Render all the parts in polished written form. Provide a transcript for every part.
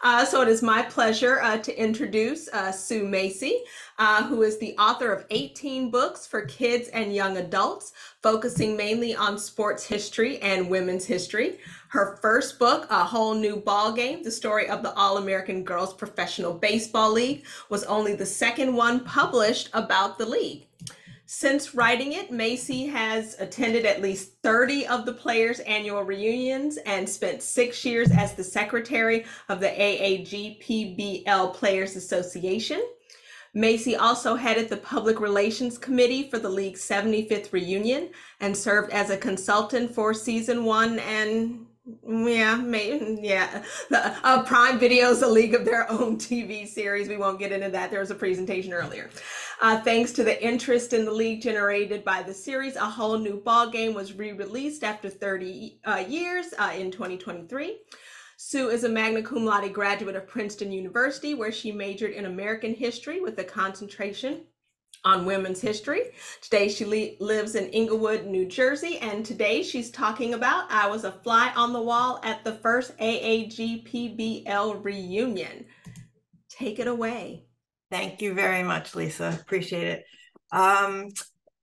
So it is my pleasure to introduce Sue Macy, who is the author of 18 books for kids and young adults, focusing mainly on sports history and women's history. Her first book, A Whole New Ball Game, the story of the All-American Girls Professional Baseball League, was only the second one published about the league. Since writing it, Macy has attended at least 30 of the players' annual reunions and spent 6 years as the secretary of the AAGPBL Players Association. Macy also headed the Public Relations Committee for the league's 75th reunion and served as a consultant for season one and Prime Video's a League of Their Own TV series. We won't get into that. There was a presentation earlier. Thanks to the interest in the league generated by the series, A Whole New Ball Game was re-released after 30 years in 2023. Sue is a magna cum laude graduate of Princeton University, where she majored in American history with a concentration on women's history. Today she lives in Englewood, New Jersey, and today she's talking about I was a fly on the wall at the first AAGPBL reunion. Take it away. Thank you very much, Lisa. Appreciate it.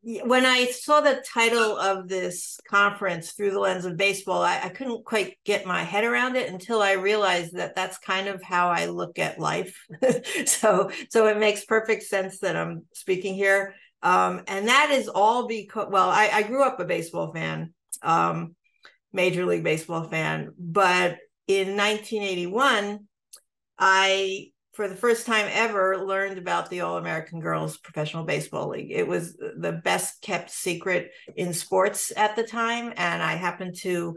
When I saw the title of this conference, Through the Lens of Baseball, I couldn't quite get my head around it until I realized that that's kind of how I look at life. So it makes perfect sense that I'm speaking here. And that is all because, well, I grew up a baseball fan, Major League Baseball fan, but in 1981, for the first time ever, learned about the All-American Girls Professional Baseball League. It was the best kept secret in sports at the time. And I happened to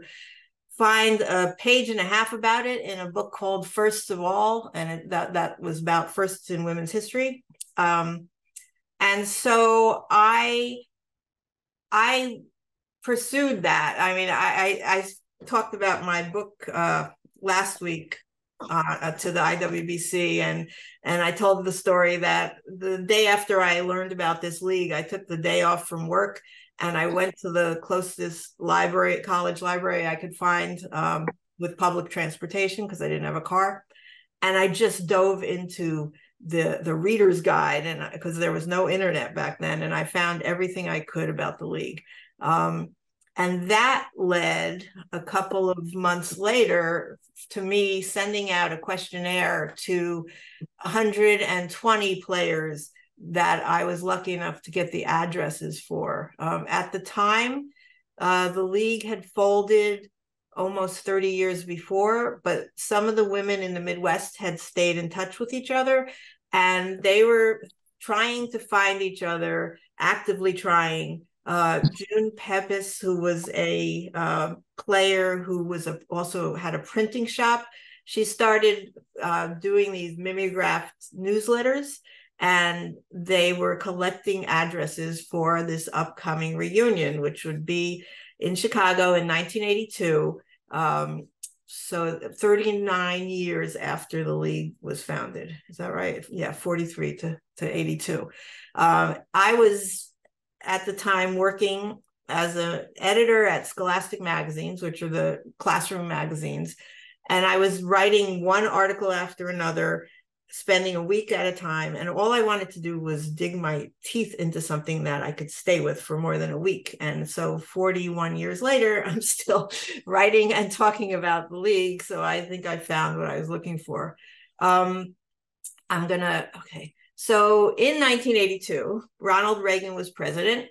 find a page and a half about it in a book called First of All. And that was about firsts in women's history. And so I pursued that. I mean, I talked about my book last week to the IWBC, and I told the story that the day after I learned about this league, I took the day off from work and I went to the closest library, college library I could find with public transportation because I didn't have a car, and I just dove into the reader's guide, and because there was no internet back then, and I found everything I could about the league. And that led a couple of months later to me sending out a questionnaire to 120 players that I was lucky enough to get the addresses for. At the time, the league had folded almost 30 years before, but some of the women in the Midwest had stayed in touch with each other, and they were trying to find each other, actively trying. June Pepys, who was a player who was also had a printing shop, she started doing these mimeographed newsletters, and they were collecting addresses for this upcoming reunion, which would be in Chicago in 1982. So 39 years after the league was founded. Is that right? Yeah, 43 to 82. I was at the time working as an editor at Scholastic magazines, which are the classroom magazines. And I was writing one article after another, spending a week at a time. And all I wanted to do was dig my teeth into something that I could stay with for more than a week. And so 41 years later, I'm still writing and talking about the league. So I think I found what I was looking for. Okay. So in 1982, Ronald Reagan was president.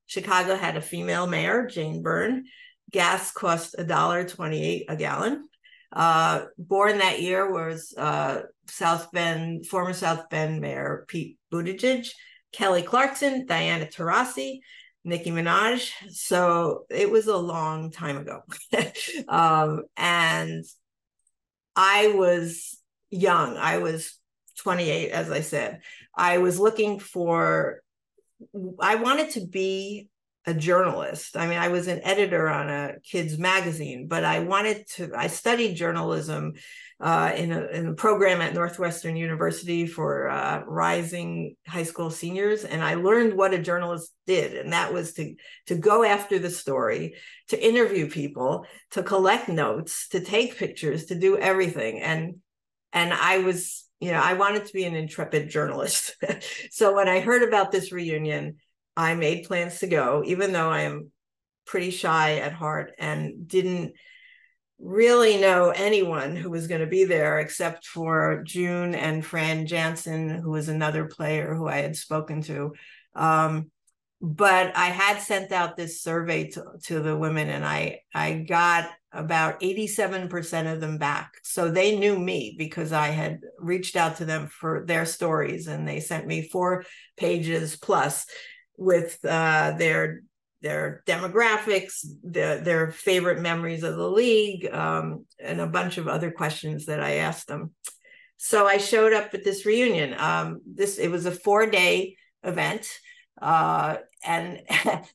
Chicago had a female mayor, Jane Byrne. Gas cost $1.28 a gallon. Born that year was former South Bend Mayor Pete Buttigieg, Kelly Clarkson, Diana Taurasi, Nicki Minaj. So it was a long time ago. And I was young. I was 28, as I said. I wanted to be a journalist. I mean, I was an editor on a kids magazine, but I studied journalism in a program at Northwestern University for rising high school seniors. And I learned what a journalist did. And that was to go after the story, to interview people, to collect notes, to take pictures, to do everything. And And I was, I wanted to be an intrepid journalist. So when I heard about this reunion, I made plans to go, even though I am pretty shy at heart and didn't really know anyone who was going to be there except for June and Fran Jansen, who was another player who I had spoken to. But I had sent out this survey to the women, and I got about 87% of them back. So they knew me because I had reached out to them for their stories, and they sent me 4 pages plus with their demographics, their favorite memories of the league, and a bunch of other questions that I asked them. So I showed up at this reunion. It was a 4-day event. And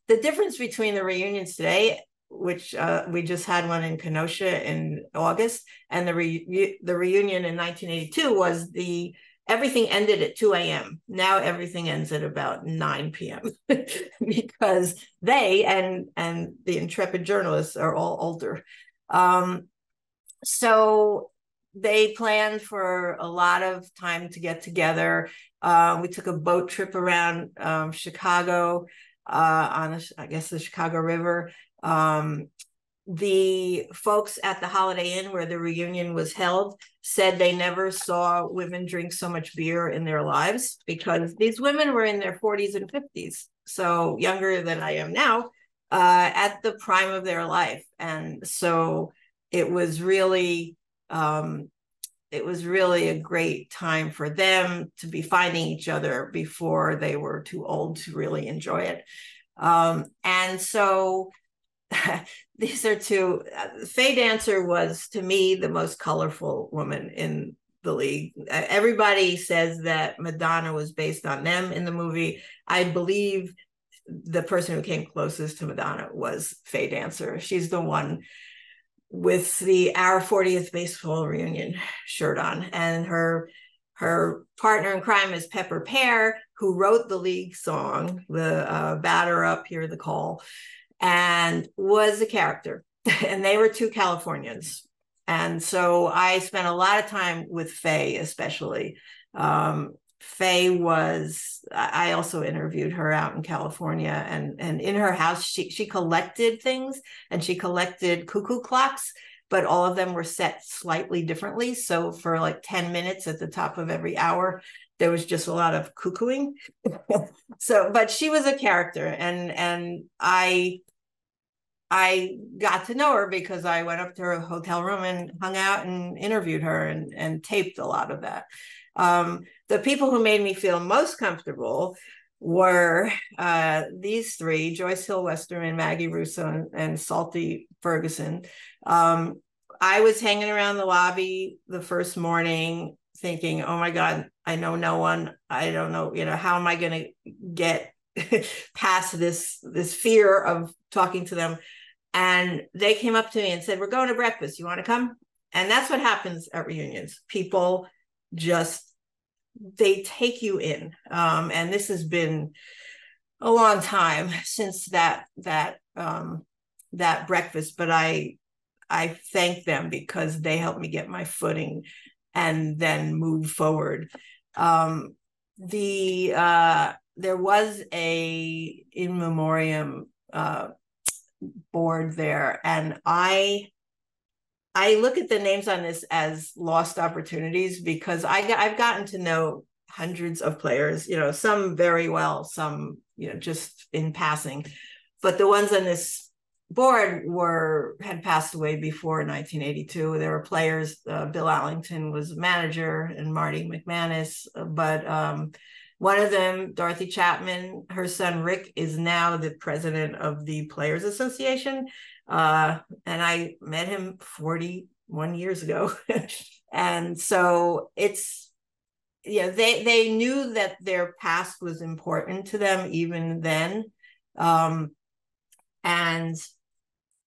the difference between the reunions today, which we just had one in Kenosha in August, and the reunion in 1982 was everything ended at 2 a.m. Now everything ends at about 9 p.m. because they and the intrepid journalists are all older. So they planned for a lot of time to get together. We took a boat trip around Chicago on, I guess, the Chicago River. The folks at the Holiday Inn where the reunion was held said they never saw women drink so much beer in their lives, because these women were in their 40s and 50s, so younger than I am now, at the prime of their life. And so it was really a great time for them to be finding each other before they were too old to really enjoy it. And so these are two. Faye Dancer was, to me, the most colorful woman in the league. Everybody says that Madonna was based on them in the movie. I believe the person who came closest to Madonna was Faye Dancer. She's the one with our 40th baseball reunion shirt on, and her partner in crime is Pepper Pear, who wrote the league song, the Batter Up, Hear the Call, and was a character. And they were two Californians. And so I spent a lot of time with Faye, especially. Faye I also interviewed her out in California, and in her house, she collected things, and she collected cuckoo clocks, but all of them were set slightly differently. So for like 10 minutes at the top of every hour, there was just a lot of cuckooing. So, but she was a character, and I got to know her because I went up to her hotel room and hung out and interviewed her and taped a lot of that. The people who made me feel most comfortable were these 3, Joyce Hill Westerman, Maggie Russo, and Salty Ferguson. I was hanging around the lobby the first morning thinking, oh my God, I know no one. I don't know, how am I going to get past this fear of talking to them? And they came up to me and said, we're going to breakfast. You want to come? And that's what happens at reunions. People they take you in. And this has been a long time since that breakfast, but I thank them because they helped me get my footing and then move forward. There was a in memoriam board there, and I look at the names on this as lost opportunities, because I've gotten to know hundreds of players, some very well, some, just in passing. But the ones on this board had passed away before 1982. There were players, Bill Allington was manager, and Marty McManus. But one of them, Dorothy Chapman, her son Rick is now the president of the Players Association. And I met him 41 years ago. And so it's, they knew that their past was important to them even then. And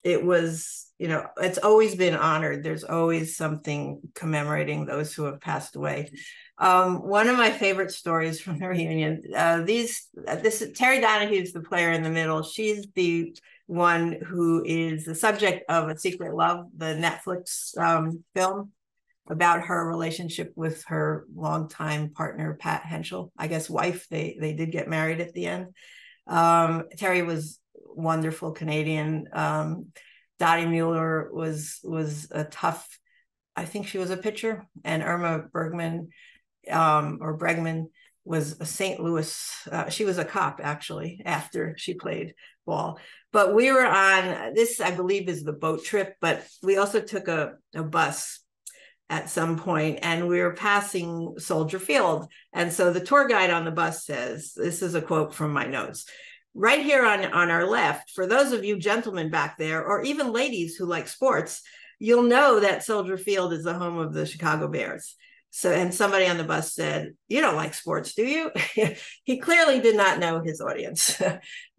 it was, it's always been honored. There's always something commemorating those who have passed away. One of my favorite stories from the reunion, Terry Donahue's the player in the middle. She's the one who is the subject of A Secret Love, the Netflix film. about her relationship with her longtime partner, Pat Henschel, I guess wife. They did get married at the end. Terry was wonderful Canadian. Dottie Mueller was a tough, I think she was a pitcher, and Irma Bergman or Bregman was a St. Louis. She was a cop actually after she played ball. But we were on this, I believe, is the boat trip, but we also took a bus at some point, and we were passing Soldier Field. And so the tour guide on the bus says, this is a quote from my notes, right here on our left, for those of you gentlemen back there, or even ladies who like sports, you'll know that Soldier Field is the home of the Chicago Bears. So, and somebody on the bus said, you don't like sports, do you? He clearly did not know his audience.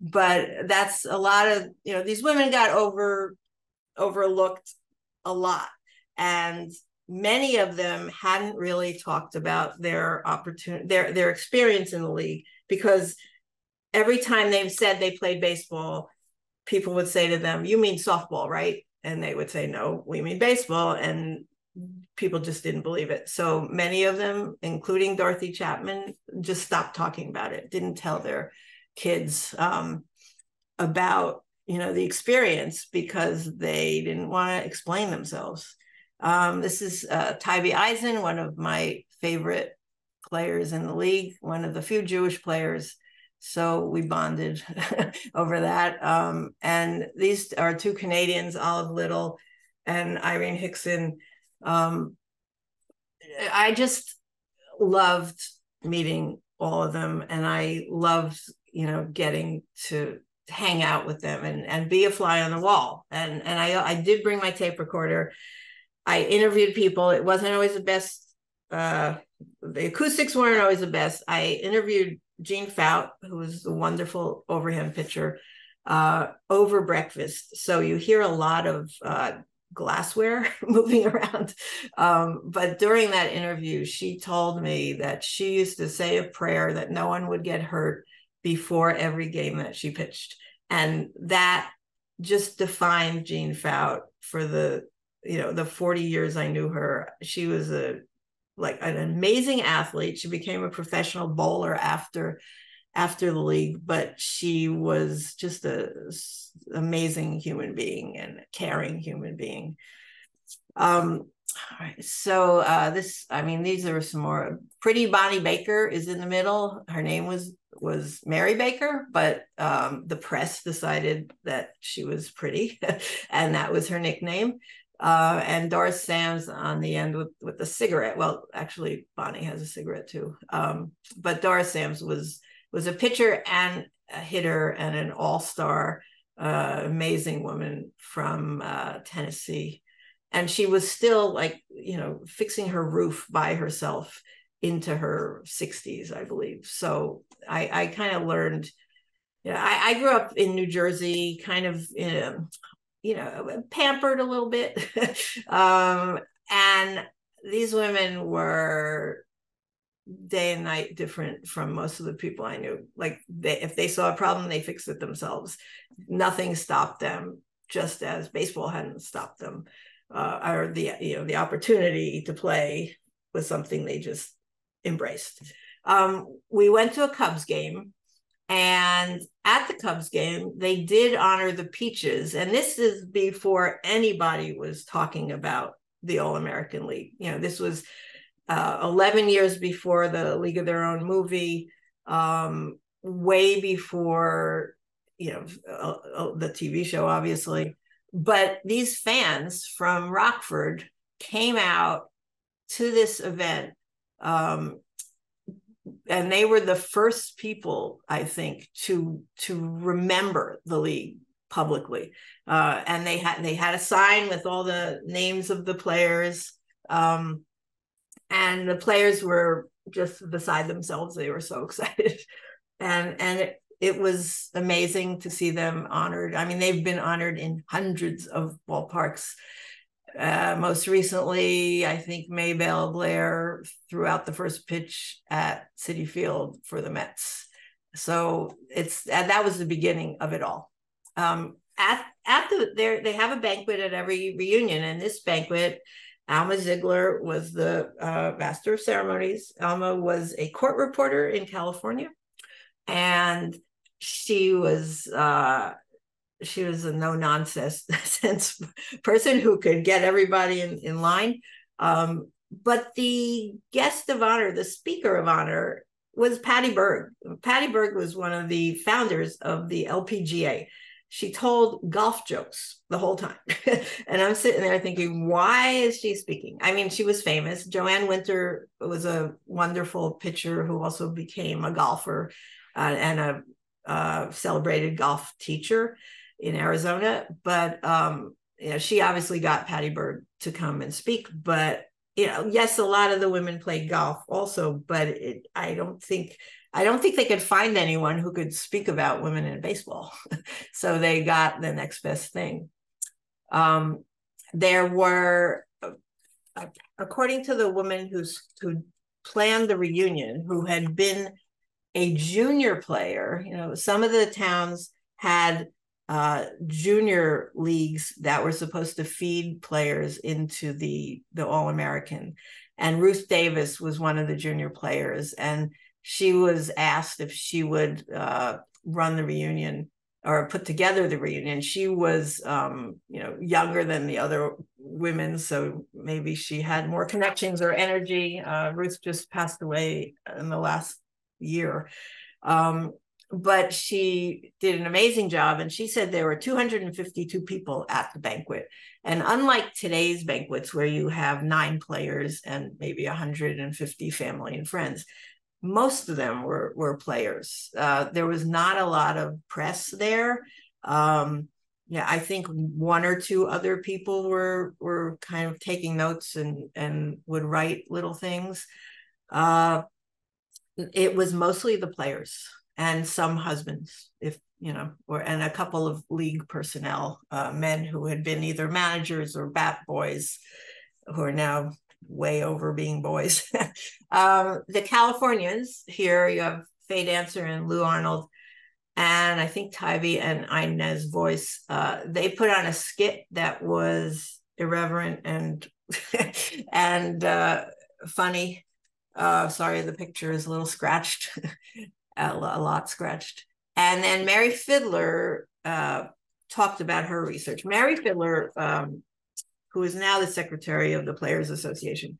But that's a lot of, these women got overlooked a lot. And many of them hadn't really talked about their opportunity, their experience in the league, because every time they've said they played baseball, people would say to them, you mean softball, right? And they would say, no, we mean baseball. And people just didn't believe it. So many of them, including Dorothy Chapman, just stopped talking about it, didn't tell their kids about, the experience, because they didn't want to explain themselves. This is Tybee Eisen, one of my favorite players in the league, one of the few Jewish players. So we bonded over that. And these are two Canadians, Olive Little and Irene Hickson. I just loved meeting all of them, and I loved, getting to hang out with them and be a fly on the wall. And I did bring my tape recorder. I interviewed people. It wasn't always the best. The acoustics weren't always the best. I interviewed Gene Fout, who was a wonderful overhand pitcher, over breakfast. So you hear a lot of glassware moving around. But during that interview, she told me that she used to say a prayer that no one would get hurt before every game that she pitched. And that just defined Gene Fout for the 40 years I knew her. She was an amazing athlete. She became a professional bowler after the league, but she was just an amazing human being and a caring human being. All right, so these are some more. Pretty Bonnie Baker is in the middle. Her name was Mary Baker, but the press decided that she was pretty, and that was her nickname. And Doris Sams on the end with a cigarette. Well, actually, Bonnie has a cigarette too. But Doris Sams was a pitcher and a hitter and an all-star, amazing woman from Tennessee. And she was still fixing her roof by herself into her 60s, I believe. So I kind of learned, I grew up in New Jersey, kind of, pampered a little bit. And these women were day and night different from most of the people I knew. If they saw a problem, they fixed it themselves. Nothing stopped them, just as baseball hadn't stopped them. Or the opportunity to play was something they just embraced. We went to a Cubs game, and at the Cubs game, they did honor the Peaches. And this is before anybody was talking about the All-American League. This was 11 years before the League of Their Own movie, way before, the TV show, obviously. But these fans from Rockford came out to this event, and they were the first people, I think, to remember the league publicly. And they had a sign with all the names of the players, and the players were just beside themselves. They were so excited, and it was amazing to see them honored. I mean, they've been honored in hundreds of ballparks. Most recently, I think Maybelle Blair threw out the first pitch at Citi Field for the Mets. So that was the beginning of it all. They have a banquet at every reunion, and this banquet Alma Ziegler was the master of ceremonies. Alma was a court reporter in California, and she was a no-nonsense person who could get everybody in line. But the guest of honor, the speaker of honor, was Patty Berg. Patty Berg was one of the founders of the LPGA. She told golf jokes the whole time. And I'm sitting there thinking, why is she speaking? I mean, she was famous. Joanne Winter was a wonderful pitcher who also became a golfer and a celebrated golf teacher in Arizona. But she obviously got Patty Berg to come and speak. But yes, a lot of the women played golf also, but I don't think they could find anyone who could speak about women in baseball. So they got the next best thing. There were, according to the woman who planned the reunion, who had been a junior player, some of the towns had junior leagues that were supposed to feed players into the All-American. And Ruth Davis was one of the junior players. And she was asked if she would run the reunion or put together the reunion. She was, younger than the other women, so maybe she had more connections or energy. Ruth just passed away in the last year. But she did an amazing job. And she said there were 252 people at the banquet. And unlike today's banquets, where you have 9 players and maybe 150 family and friends, most of them were players. There was not a lot of press there. I think 1 or 2 other people were kind of taking notes and would write little things. It was mostly the players and some husbands, and a couple of league personnel, men who had been either managers or bat boys, who are now way over being boys. The Californians, here you have Faye Dancer and Lou Arnold, and I think Tybee and Inez Voice. They put on a skit that was irreverent and and funny. Sorry, the picture is a little scratched, a lot scratched. And then Mary Fiddler talked about her research. Mary Fiddler, who is now the secretary of the Players Association,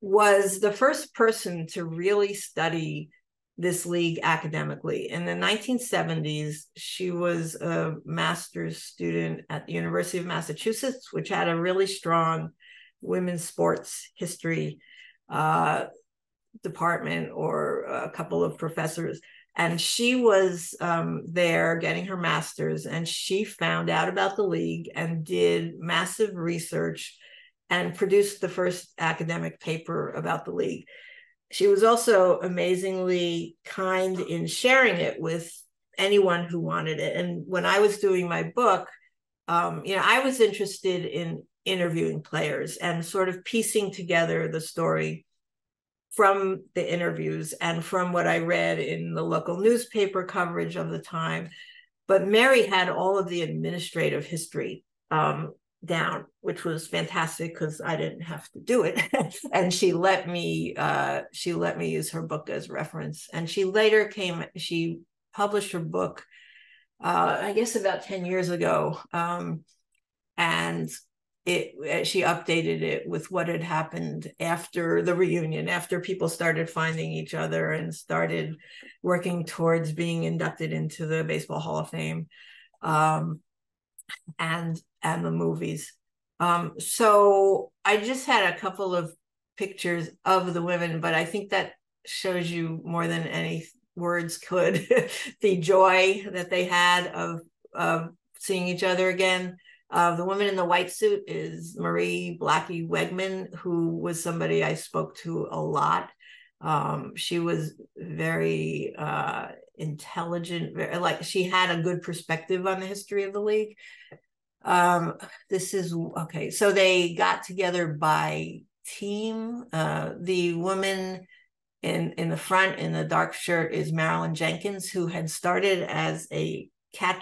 was the first person to really study this league academically. In the 1970s, she was a master's student at the University of Massachusetts, which had a really strong women's sports history department, or a couple of professors. And she was there getting her master's, and she found out about the league and did massive research and produced the first academic paper about the league. She was also amazingly kind in sharing it with anyone who wanted it. And when I was doing my book, I was interested in interviewing players and sort of piecing together the story from the interviews and from what I read in the local newspaper coverage of the time. But Mary had all of the administrative history down, which was fantastic because I didn't have to do it. And she let me use her book as reference. And she published her book, I guess about 10 years ago. And she updated it with what had happened after the reunion, after people started finding each other and started working towards being inducted into the Baseball Hall of Fame, and the movies. So I just had a couple of pictures of the women, but I think that shows you more than any words could the joy that they had of seeing each other again. The woman in the white suit is Marie Blackie Wegman, who was somebody I spoke to a lot. She was very intelligent, she had a good perspective on the history of the league. This is okay. So they got together by team. The woman in the front in the dark shirt is Marilyn Jenkins, who had started as a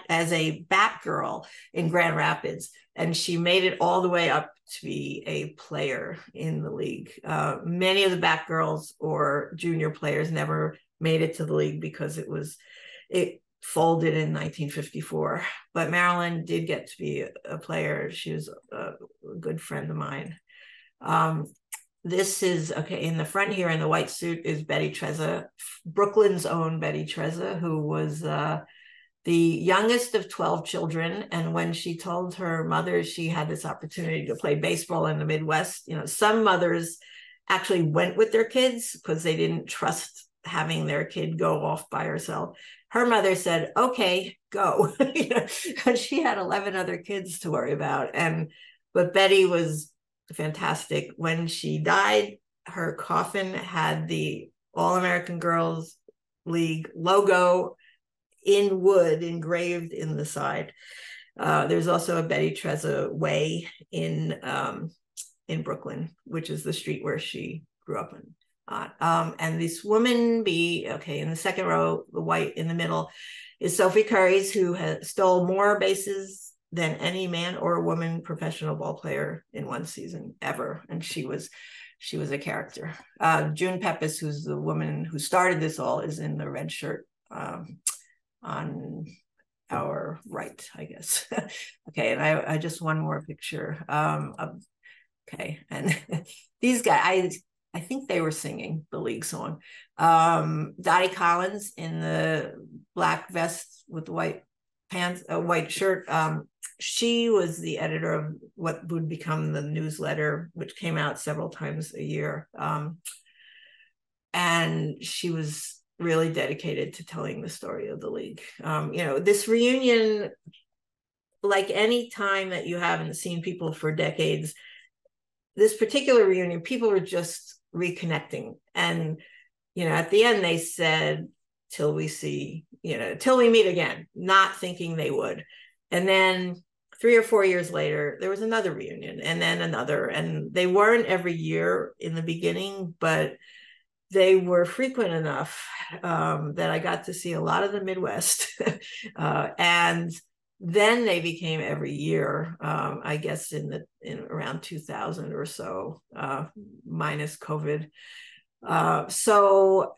as a Batgirl in Grand Rapids, and she made it all the way up to be a player in the league. Many of the Batgirls or junior players never made it to the league because it folded in 1954. But Marilyn did get to be a player. She was a good friend of mine. This is, okay, in the front here in the white suit is Betty Trezza, Brooklyn's own Betty Trezza, who was the youngest of 12 children. And when she told her mother she had this opportunity to play baseball in the Midwest, you know, some mothers actually went with their kids because they didn't trust having their kid go off by herself. Her mother said, okay, go. You know, and she had 11 other kids to worry about. But Betty was fantastic. When she died, her coffin had the All-American Girls League logo in wood engraved in the side. There's also a Betty Trezza Way in Brooklyn, which is the street where she grew up in. And this woman in the second row, the white in the middle, is Sophie Curry's, who stole more bases than any man or woman professional ball player in one season ever. And she was a character. June Pepys, who's the woman who started this all, is in the red shirt on our right, I guess. Okay, and I just one more picture. Okay, and these guys, I think they were singing the league song. Dottie Collins in the black vest with the white pants, a white shirt. She was the editor of what would become the newsletter, which came out several times a year. And she was really dedicated to telling the story of the league. You know, this reunion, like any time that you haven't seen people for decades, this particular reunion, people were just reconnecting. And, you know, at the end they said, till we meet again, not thinking they would. And then 3 or 4 years later, there was another reunion, and then another. And they weren't every year in the beginning, but they were frequent enough that I got to see a lot of the Midwest. And then they became every year, I guess in around 2000 or so, minus COVID. So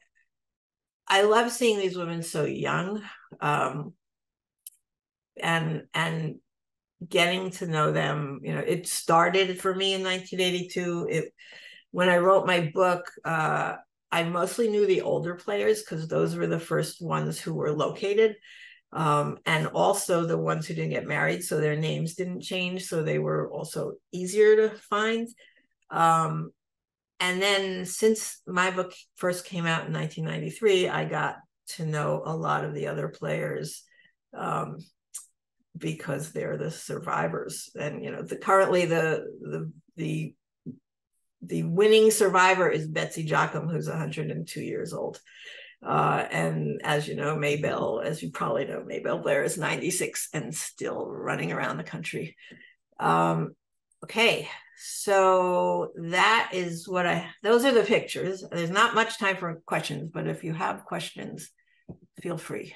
I love seeing these women so young, and getting to know them. You know, it started for me in 1982. When I wrote my book, I mostly knew the older players because those were the first ones who were located, and also the ones who didn't get married, so their names didn't change, so they were also easier to find. And then since my book first came out in 1993, I got to know a lot of the other players because they're the survivors. And, you know, currently the winning survivor is Betsy Jochum, who's 102 years old. And as you know, as you probably know, Maybelle Blair is 96 and still running around the country. Okay, so that is those are the pictures. There's not much time for questions, but if you have questions, feel free.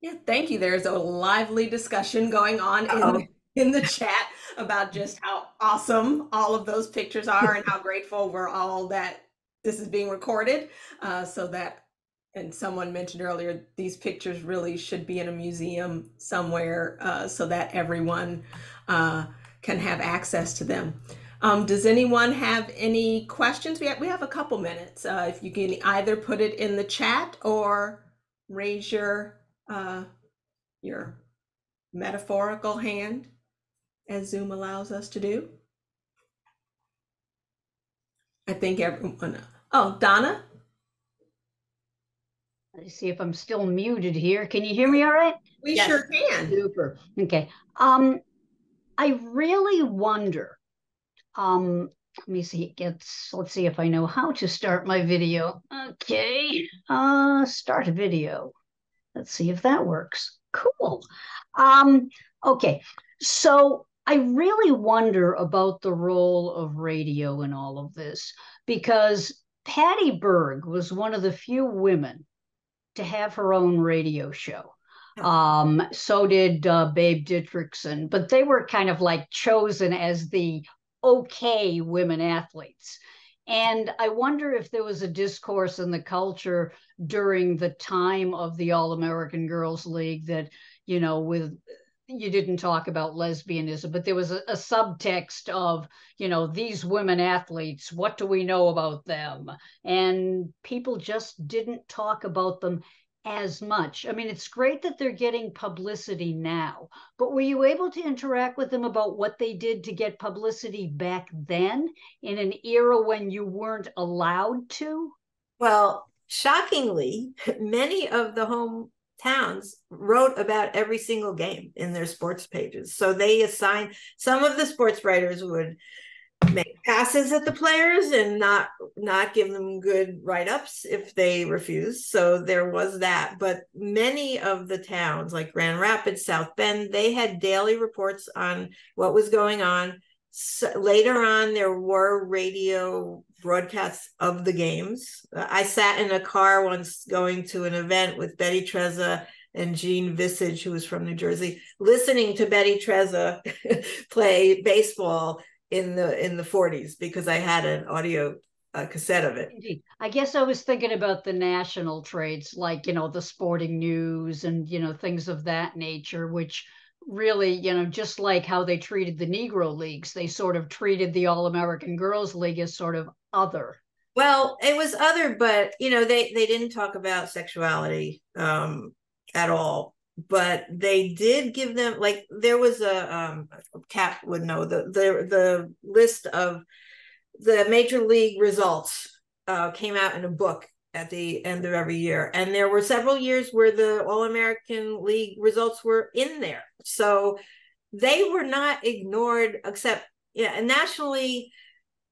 Yeah, thank you. There's a lively discussion going on in the chat about just how awesome all of those pictures are and how grateful we're all that this is being recorded. And someone mentioned earlier, these pictures really should be in a museum somewhere so that everyone can have access to them. Does anyone have any questions? We have a couple minutes. If you can either put it in the chat or raise your metaphorical hand, as Zoom allows us to do. I think everyone. Oh, Donna? Let's see if I'm still muted here. Can you hear me all right? We sure can. Super. Okay. I really wonder, let me see, let's see if I know how to start my video. Okay. Start a video. Let's see if that works. Cool. Okay. So I really wonder about the role of radio in all of this, because Patty Berg was one of the few women to have her own radio show. Oh. So did Babe Didrikson, but they were kind of like chosen as the okay women athletes. And I wonder if there was a discourse in the culture during the time of the All-American Girls League that, you know, with you didn't talk about lesbianism, but there was a subtext of, you know, these women athletes, what do we know about them? And people just didn't talk about them as much. I mean, it's great that they're getting publicity now, but were you able to interact with them about what they did to get publicity back then in an era when you weren't allowed to? Well, shockingly, many of the hometowns wrote about every single game in their sports pages. So they assigned, some of the sports writers would make passes at the players and not give them good write-ups if they refused. So there was that. But many of the towns like Grand Rapids, South Bend, they had daily reports on what was going on. So later on, there were radio broadcasts of the games. I sat in a car once going to an event with Betty Trezza and Jean Visage, who was from New Jersey, listening to Betty Trezza play baseball in the 40s because I had an audio cassette of it. Indeed. I guess I was thinking about the national trades, like, you know, the Sporting News and, you know, things of that nature, which really, you know, just like how they treated the Negro Leagues, they sort of treated the All-American Girls League as sort of other. Well, it was other, but, you know, they didn't talk about sexuality at all. But they did give them, like, there was a Kat would know the list of the major league results came out in a book at the end of every year, and there were several years where the All-American League results were in there, so they were not ignored. Except, yeah, nationally,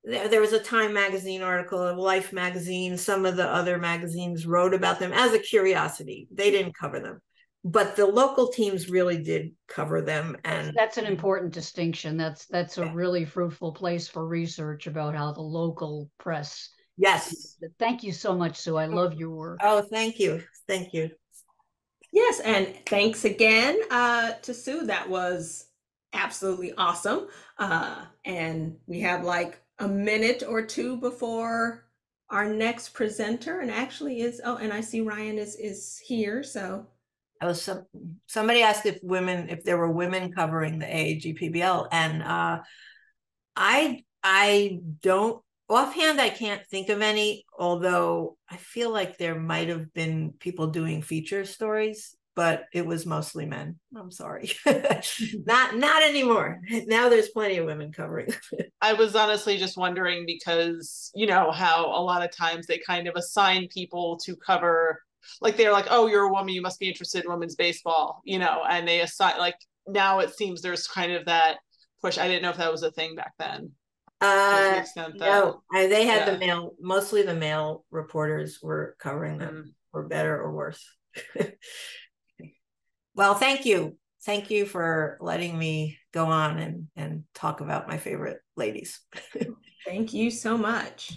there was a Time magazine article, a Life magazine, some of the other magazines wrote about them as a curiosity. They didn't cover them. But the local teams really did cover them, and that's an important distinction. That's a really fruitful place for research about how the local press. Yes. Thank you so much, Sue. I love your work. Oh, thank you. Thank you. Yes, and thanks again to Sue. That was absolutely awesome. And we have like a minute or two before our next presenter, and actually is, oh, and I see Ryan is here, so. Somebody asked if there were women covering the AAGPBL, and I don't offhand, I can't think of any, although I feel like there might have been people doing feature stories, but it was mostly men. I'm sorry. not anymore. Now there's plenty of women covering. I was honestly just wondering because, you know, how a lot of times they kind of assign people to cover, like they're like, oh, you're a woman, you must be interested in women's baseball, you know, and they assign, like, now it seems there's kind of that push. I didn't know if that was a thing back then. No, they had the male, mostly the male reporters were covering them, for better or worse. Well, thank you. Thank you for letting me go on and talk about my favorite ladies. Thank you so much.